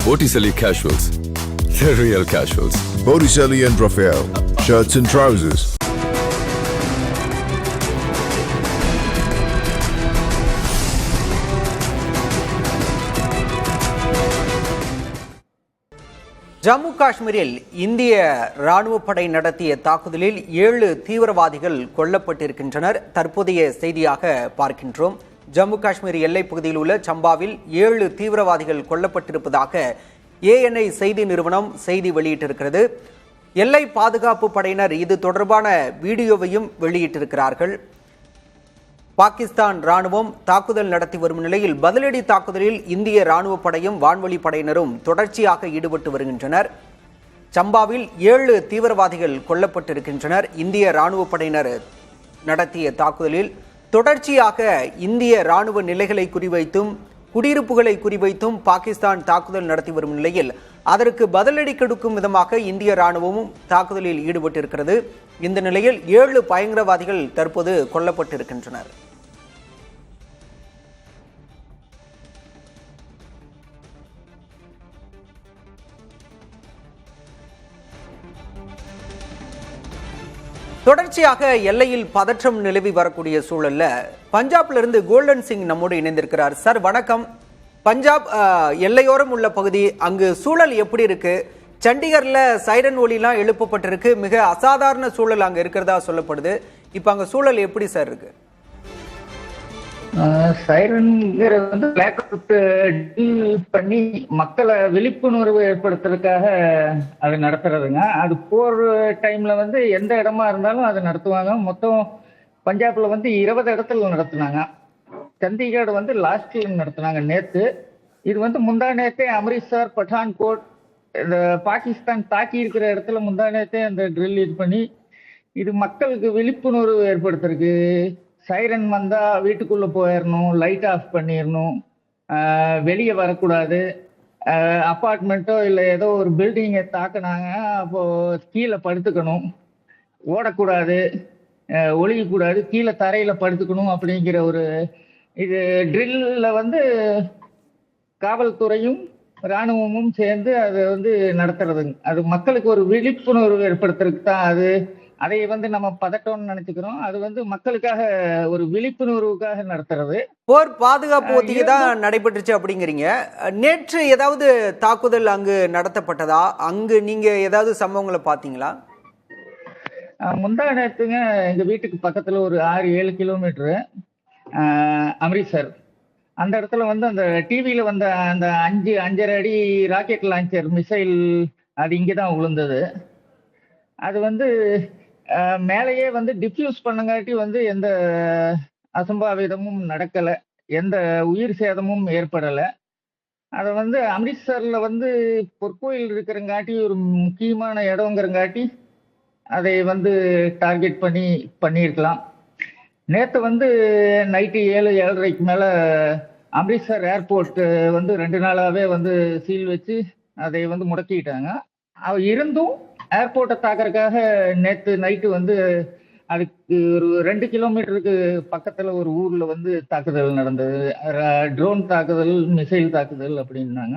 Botticelli Casuals. The real casuals. Botticelli and Raphael, shirts and trousers. Jammu காஷ்மீரில் இந்திய ராணுவ படை நடத்திய தாக்குதலில் 7 தீவிரவாதிகள் கொல்லப்பட்டிருக்கின்றனர். தற்போதைய செய்தியாக பார்க்கின்றோம். ஜம்மு காஷ்மீர் எல்லைப் பகுதியில் உள்ள சம்பாவில் 7 தீவிரவாதிகள் கொல்லப்பட்டிருப்பதாக ANI செய்தி நிறுவனம் செய்தி வெளியிட்டிருக்கிறது. எல்லை பாதுகாப்பு படையினர் இது தொடர்பான வீடியோவையும் வெளியிட்டிருக்கிறார்கள். பாகிஸ்தான் ராணுவம் தாக்குதல் நடத்தி வரும் நிலையில் பதிலடி தாக்குதலில் இந்திய ராணுவ படையும் வான்வழி படையினரும் தொடர்ச்சியாக ஈடுபட்டு வருகின்றனர். சம்பாவில் 7 தீவிரவாதிகள் கொல்லப்பட்டிருக்கின்றனர். இந்திய ராணுவ படையினர் நடத்திய தாக்குதலில் தொடர்ச்சியாக இந்திய ராணுவ நிலைகளை குறிவைத்தும் குடியிருப்புகளை குறிவைத்தும் பாகிஸ்தான் தாக்குதல் நடத்தி வரும் நிலையில் அதற்கு பதிலடி கொடுக்கும் விதமாக இந்திய ராணுவமும் தாக்குதலில் ஈடுபட்டிருக்கிறது. இந்த நிலையில் 7 பயங்கரவாதிகள் தற்போது கொல்லப்பட்டிருக்கின்றனர். தொடர்ச்சியாக எல்லையில் பதற்றம் நிலவி வரக்கூடிய சூழல்ல பஞ்சாப்ல இருந்து கோல்டன் சிங் நம்மோடு இணைந்திருக்கிறார். சார் வணக்கம். பஞ்சாப் எல்லையோரம் உள்ள பகுதி, அங்கு சூழல் எப்படி இருக்கு? சண்டிகர்ல சைரன் ஒலிலாம் எழுப்பப்பட்டிருக்கு. மிக அசாதாரண சூழல் அங்க இருக்கிறதா சொல்லப்படுது. இப்ப அங்க சூழல் எப்படி சார் இருக்கு? சைரன்ங்கிறது வந்து பிளாக் அவுட் டீல் பண்ணி மக்களை விழிப்புணர்வு ஏற்படுத்துறதுக்காக அது நடத்துறதுங்க. அது போர் டைம்ல வந்து எந்த இடமா இருந்தாலும் அதை நடத்துவாங்க. மொத்தம் பஞ்சாப்ல வந்து 20 இடத்துல நடத்துனாங்க. சண்டிகர் வந்து லாஸ்ட்ல நடத்துனாங்க நேத்து. இது வந்து முந்தா நேத்தே அம்ரித்சர், பठानकोट, இந்த பாகிஸ்தான் தாக்கி இருக்கிற இடத்துல முந்தா நேத்தே அந்த ட்ரில் இது பண்ணி இது மக்களுக்கு விழிப்புணர்வு ஏற்படுத்துறதுக்கு. சைரன் வந்தா வீட்டுக்குள்ள போயிடணும், லைட் ஆஃப் பண்ணிடணும், வெளியே வரக்கூடாது, அப்பார்ட்மெண்ட்டோ இல்லை ஏதோ ஒரு பில்டிங்கை தாக்குனாங்க அப்போ கீழே படுத்துக்கணும், ஓடக்கூடாது, ஒளியக்கூடாது, கீழே தரையில படுத்துக்கணும் அப்படிங்கிற ஒரு இது ட்ரில்ல வந்து காவல்துறையும் இராணுவமும் சேர்ந்து அதை வந்து நடத்துறதுங்க. அது மக்களுக்கு ஒரு விழிப்புணர்வு ஏற்படுத்துறதுக்கு தான். அதை வந்து நம்ம பதட்டம்னு நினைச்சுக்கிறோம். அது வந்து மக்களுக்காக ஒரு விழிப்புணர்வுக்காக நடத்துறது. போர் பாதுகாப்பு ஒத்திகை தான் நடைபெற்றுச்சு அப்படிங்கிறீங்க. நேற்று ஏதாவது தாக்குதல் அங்கு நடத்தப்பட்டதா? அங்கு நீங்க ஏதாவது சம்பவங்களை பார்த்தீங்களா? முந்தா நேரத்துங்க எங்க வீட்டுக்கு பக்கத்துல ஒரு 6-7 கிலோமீட்டரு அம்ரித்சர், அந்த இடத்துல வந்து அந்த டிவியில வந்த அந்த 5.5 அடி ராக்கெட் லான்ச்சர் மிசைல் அது இங்கதான் விழுந்தது. அது வந்து மேலேயே வந்து டிஃப்யூஸ் பண்ணங்காட்டி வந்து எந்த அசம்பாவிதமும் நடக்கலை, எந்த உயிர் சேதமும் ஏற்படலை. அதை வந்து அம்ரித்சர்ல வந்து பொற்கோயில் இருக்கிறங்காட்டி ஒரு முக்கியமான இடங்கிறங்காட்டி அதை வந்து டார்கெட் பண்ணியிருக்கலாம். நேற்று வந்து நைட்டு 7-7:30 மேலே அம்ரித்சர் ஏர்போர்ட் வந்து 2 நாளாகவே வந்து சீல் வச்சு அதை வந்து முடக்கிட்டாங்க. இருந்தும் ஏர்போர்ட்டை தாக்கறதுக்காக நேற்று நைட்டு வந்து அதுக்கு ஒரு 2 கிலோமீட்டருக்கு பக்கத்துல ஒரு ஊர்ல வந்து தாக்குதல் நடந்தது. ட்ரோன் தாக்குதல், மிசைல் தாக்குதல் அப்படின்னாங்க.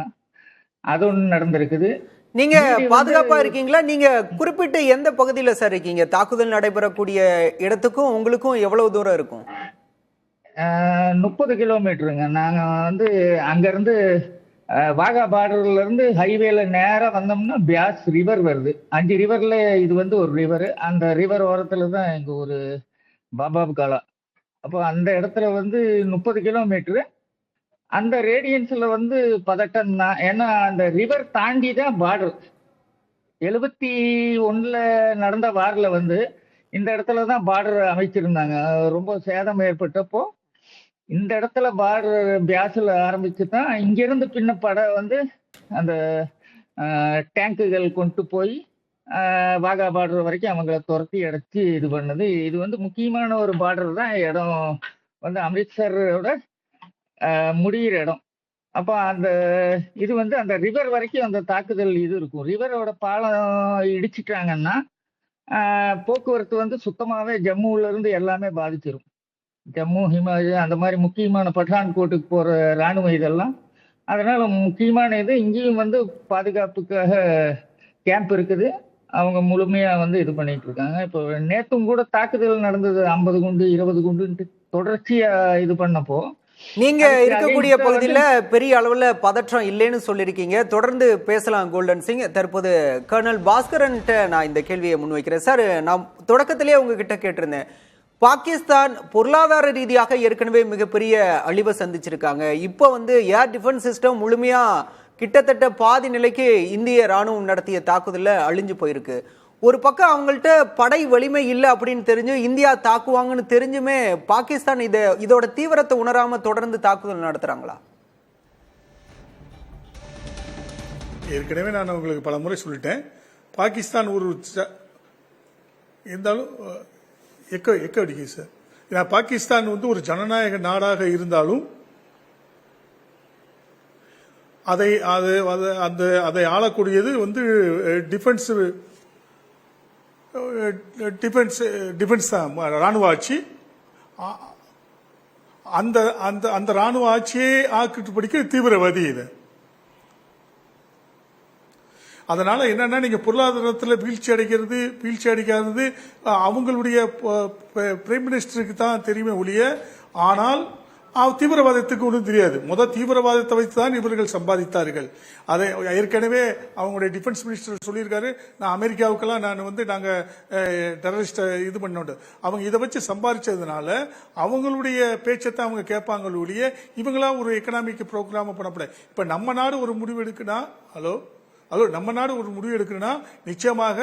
அது ஒன்று நடந்திருக்குது. நீங்க பாதுகாப்பா இருக்கீங்களா? நீங்க குறிப்பிட்டு எந்த பகுதியில சார் இருக்கீங்க? தாக்குதல் நடைபெறக்கூடிய இடத்துக்கும் உங்களுக்கும் எவ்வளவு தூரம் இருக்கும்? 30 கிலோமீட்டருங்க. நாங்க வந்து அங்கிருந்து வாகா பார்டர்ல இருந்து ஹைவேல நேரா வந்தோம்னா பியாஸ் ரிவர் வருது. 5 ரிவர்ல இது வந்து ஒரு ரிவர். அந்த ரிவர் ஓரத்துல தான் எங்க ஒரு பாபாப் காலா. அப்போ அந்த இடத்துல வந்து 30 கிலோமீட்டரு. அந்த ரேடியன்ஸ்ல வந்து பதட்டம் தான். ஏன்னா அந்த ரிவர் தாண்டி தான் பார்டர். 71ல நடந்த வார்ல வந்து இந்த இடத்துல தான் பார்டர் அமைச்சிருந்தாங்க. ரொம்ப சேதம் ஏற்பட்டப்போ இந்த இடத்துல பார்டர் பியாஸ்ல ஆரம்பிச்சு தான் இங்கிருந்து பின்னப்பட வந்து அந்த டேங்குகள் கொண்டு போய் வாகா பார்டர் வரைக்கும் அவங்கள துரத்தி அடைச்சி இது பண்ணுது. இது வந்து முக்கியமான ஒரு பார்டர் தான். இடம் வந்து அம்ரித்சரோட முடிகிற இடம். அப்போ அந்த இது வந்து அந்த ரிவர் வரைக்கும் அந்த தாக்குதல் இது இருக்கும். ரிவரோட பாலம் இடிச்சிட்டாங்கன்னா போக்குவரத்து வந்து சுத்தமாகவே ஜம்முல இருந்து எல்லாமே பாதிச்சிடும். ஜம்மு, ஹிமாலய அந்த மாதிரி முக்கியமான பठानकोटக்கு போகிற இராணுவ இதெல்லாம் அதனால முக்கியமான இது இங்கேயும் வந்து பாதுகாப்புக்காக கேம்ப் இருக்குது. அவங்க முழுமையா வந்து இது பண்ணிட்டு இருக்காங்க. இப்போ நேத்தும் கூட தாக்குதல் நடந்தது, 50 குண்டு 20 குண்டு தொடர்ச்சியா இது பண்ணப்போ. நீங்க இருக்கக்கூடிய பகுதியில பெரிய அளவுல பதற்றம் இல்லைன்னு சொல்லியிருக்கீங்க. தொடர்ந்து பேசலாம் கோல்டன் சிங். தற்போது கர்னல் பாஸ்கரன் நான் இந்த கேள்வியை முன்வைக்கிறேன். சார், நான் தொடக்கத்திலேயே உங்ககிட்ட கேட்டிருந்தேன், பாகிஸ்தான் பொருளாதார ரீதியாக ஏற்கனவே மிகப்பெரிய அழிவை சந்திச்சிருக்காங்க. இப்போ வந்து ஏர் டிஃபென்ஸ் சிஸ்டம் முழுமையா கிட்டத்தட்ட பாதி நிலைக்கு இந்திய ராணுவம் நடத்திய தாக்குதல்ல அழிஞ்சு போயிருக்கு. ஒரு பக்கம் அவங்கள்ட்ட படை வலிமை இல்லை அப்படின்னு தெரிஞ்சு இந்தியா தாக்குவாங்கன்னு தெரிஞ்சுமே பாகிஸ்தான் இதோட தீவிரத்தை உணராம தொடர்ந்து தாக்குதல் நடத்துறாங்களா? ஏற்கனவே நான் உங்களுக்கு பல முறை சொல்லிட்டேன், பாகிஸ்தான் ஒரு இருந்தாலும் எக்கோ அடிக்குது சார். ஏன்னா பாகிஸ்தான் வந்து ஒரு ஜனநாயக நாடாக இருந்தாலும் அதை ஆளக்கூடியது வந்து டிஃபென்ஸ் தான், ராணுவ ஆட்சி. அந்த ராணுவ ஆட்சியை ஆக்கிட்டு படிக்க தீவிரவாதி இது. அதனால என்னன்னா, நீங்க பொருளாதாரத்தில் வீழ்ச்சி அடைக்கிறது அவங்களுடைய பிரைம் மினிஸ்டருக்கு தான் தெரியுமே ஒழிய, ஆனால் தீவிரவாதத்துக்கு ஒன்றும் தெரியாது. தீவிரவாதத்தை வைத்து தான் இவர்கள் சம்பாதித்தார்கள். அதை ஏற்கனவே அவங்களுடைய டிஃபென்ஸ் மினிஸ்டர் சொல்லியிருக்காரு, நான் அமெரிக்காவுக்கெல்லாம் நாங்க டெரரிஸ்ட இது பண்ணோம். அவங்க இதை வச்சு சம்பாதிச்சதுனால அவங்களுடைய பேச்சத்தை அவங்க கேட்பாங்க ஒழிய இவங்களா ஒரு எக்கனாமிக் ப்ரோக்ராம் பண்ணப்படாது. இப்ப நம்ம நாடு ஒரு முடிவு எடுக்குன்னா நம்ம நாடு ஒரு முடிவு எடுக்கணும்னா நிச்சயமாக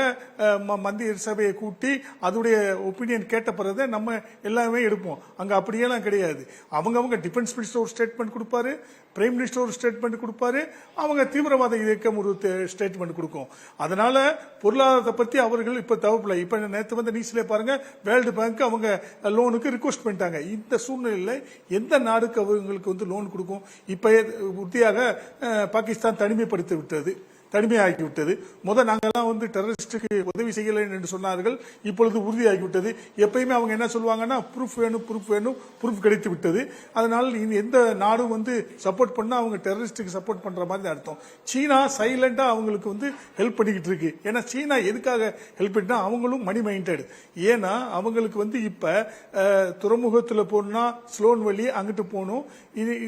மத்திய சபையை கூட்டி அதோடைய ஒப்பீனியன் கேட்ட பிறகு நம்ம எல்லாமே எடுப்போம். அங்க அப்படியெல்லாம் கிடையாது. அவங்க டிஃபென்ஸ் மினிஸ்டர் ஒரு ஸ்டேட்மெண்ட் கொடுப்பாரு, பிரைம் மினிஸ்டர் ஒரு ஸ்டேட்மெண்ட் கொடுப்பாரு, அவங்க தீவிரவாத இயக்கம் ஒரு ஸ்டேட்மெண்ட் கொடுக்கும். அதனால பொருளாதாரத்தை பத்தி அவர்கள் இப்ப தவப்பில்லை. இப்ப நேற்று வந்து நியூஸ்ல பாருங்க, வேர்ல்டு பேங்க் அவங்க லோனுக்கு ரிக்வெஸ்ட் பண்ணிட்டாங்க. இந்த சூழ்நிலையில எந்த நாடுக்கு அவங்களுக்கு வந்து லோன் கொடுக்கும்? இப்ப உறுதியாக பாகிஸ்தான் தனிமையாகிவிட்டது. நாங்கெல்லாம் வந்து டெரரிஸ்டுக்கு உதவி செய்யலை என்று சொன்னார்கள், இப்பொழுது உறுதியாகிவிட்டது. எப்பயுமே அவங்க என்ன சொல்லுவாங்கன்னா, ப்ரூஃப் வேணும், ப்ரூஃப் கிடைத்து விட்டது. அதனால் எந்த நாடும் வந்து சப்போர்ட் பண்ணா அவங்க டெரரிஸ்டுக்கு சப்போர்ட் பண்ற மாதிரி அர்த்தம். சீனா சைலண்டா அவங்களுக்கு வந்து ஹெல்ப் பண்ணிக்கிட்டு இருக்கு. ஏன்னா சீனா எதுக்காக ஹெல்ப் பண்ணினா, அவங்களும் மணி மைண்டட். ஏன்னா அவங்களுக்கு வந்து இப்ப துறைமுகத்தில் போனா ஸ்லோன் வழி அங்கிட்டு போகணும்,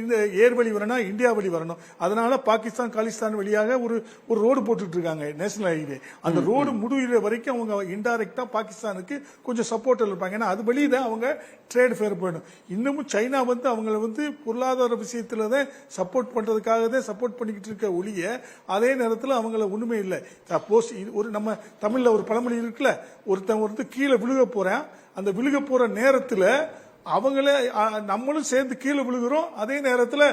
இந்த ஏர் வழி வரணும், இந்தியா வழி வரணும். அதனால பாகிஸ்தான் காலிஸ்தான் வழியாக ஒரு ரோடு போட்டுட்டு இருக்காங்க, நேஷனல் ஹைவே. அந்த ரோடு முடிகிற வரைக்கும் அவங்க இன்டைரக்டா பாகிஸ்தானுக்கு கொஞ்சம் சப்போர்ட் இருப்பாங்க. ஏன்னா அது வெளியே தான் அவங்க ட்ரேட் ஃபேர் போயிடும். இன்னமும் சைனா வந்து அவங்களை வந்து பொருளாதார விஷயத்துல தான் சப்போர்ட் பண்றதுக்காக தான் சப்போர்ட் பண்ணிக்கிட்டு இருக்க ஒழிய, அதே நேரத்தில் அவங்கள ஒண்ணுமே இல்லை. சப்போஸ் ஒரு நம்ம தமிழ்ல ஒரு பழமொழி இருக்குல்ல, ஒருத்தன் வந்து கீழே விழுக போறேன், அந்த விழுக போற நேரத்தில் அவங்களே நம்மளும் சேர்ந்து கீழே விழுகிறோம். அதே நேரத்தில்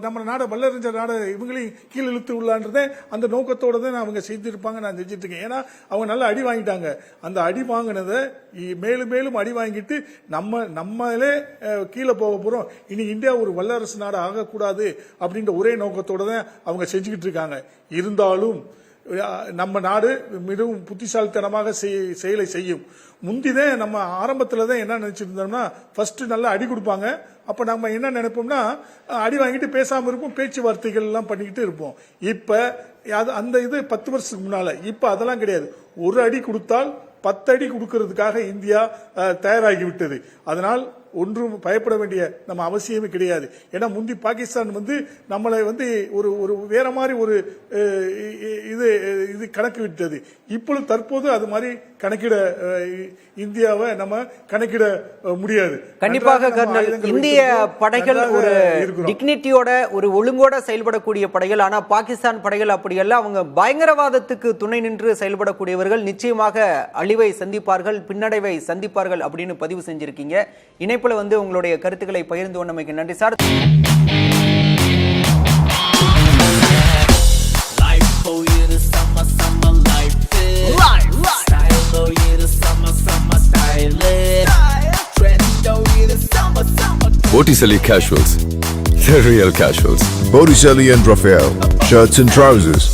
நம்ம நாட வல்லறிஞ்ச நாட இவங்களையும் கீழே இழுத்து உள்ளான்றதே அந்த நோக்கத்தோட தான் அவங்க செஞ்சிருப்பாங்க. நான் செஞ்சுட்டு இருக்கேன். ஏன்னா அவங்க நல்லா அடி வாங்கிட்டாங்க. அந்த அடி வாங்கினதை மேலும் மேலும் அடி வாங்கிட்டு நம்மளே கீழே போக போறோம். இனி இந்தியா ஒரு வல்லரசு நாடு ஆகக்கூடாது அப்படின்ற ஒரே நோக்கத்தோட தான் அவங்க செஞ்சுக்கிட்டு இருக்காங்க. இருந்தாலும் நம்ம நாடு மிகவும் புத்திசாலித்தனமாக செயலை செய்யும். முந்திதான் நம்ம ஆரம்பத்துல தான் என்ன நினைச்சிருந்தோம்னா, ஃபர்ஸ்ட் நல்லா அடி கொடுப்பாங்க. அப்ப நம்ம என்ன நினைப்போம்னா, அடி வாங்கிட்டு பேசாம இருப்போம், பேச்சுவார்த்தைகள் எல்லாம் பண்ணிக்கிட்டு இருப்போம். இப்ப அந்த இது 10 வருஷத்துக்கு முன்னால. இப்ப அதெல்லாம் கிடையாது. ஒரு அடி கொடுத்தால் 10 அடி கொடுக்கறதுக்காக இந்தியா தயாராகிவிட்டது. அதனால் ஒன்றும் பயப்பட வேண்டிய நம்ம அவசியமே கிடையாது. ஏன்னா முந்தி பாகிஸ்தான் வந்து நம்மளை வந்து ஒரு வேற மாதிரி ஒரு இது கணக்கு விட்டது. இப்பொழுது தற்போது அது மாதிரி கணக்கிட இந்தியாவை நம்ம கணக்கிட முடியாது. கண்டிப்பாக கர்னல், இந்திய படைகள் ஒரு டிக்னிட்டியோட ஒரு ஒழுங்கோட செயல்படக்கூடிய படைகள். ஆனா பாகிஸ்தான் படைகள் அப்படி அல்ல. அவங்க பயங்கரவாதத்துக்கு துணை நின்று செயல்படக்கூடியவர்கள். நிச்சயமாக அழிவை சந்திப்பார்கள், பின்னடைவை சந்திப்பார்கள் அப்படின்னு பதிவு செஞ்சிருக்கீங்க. இணைப்புல வந்து உங்களுடைய கருத்துக்களை பகிர்ந்து கொண்டமைக்கு நன்றி sir. Botticelli Casuals, the real casuals. Botticelli and Raphael, shirts and trousers.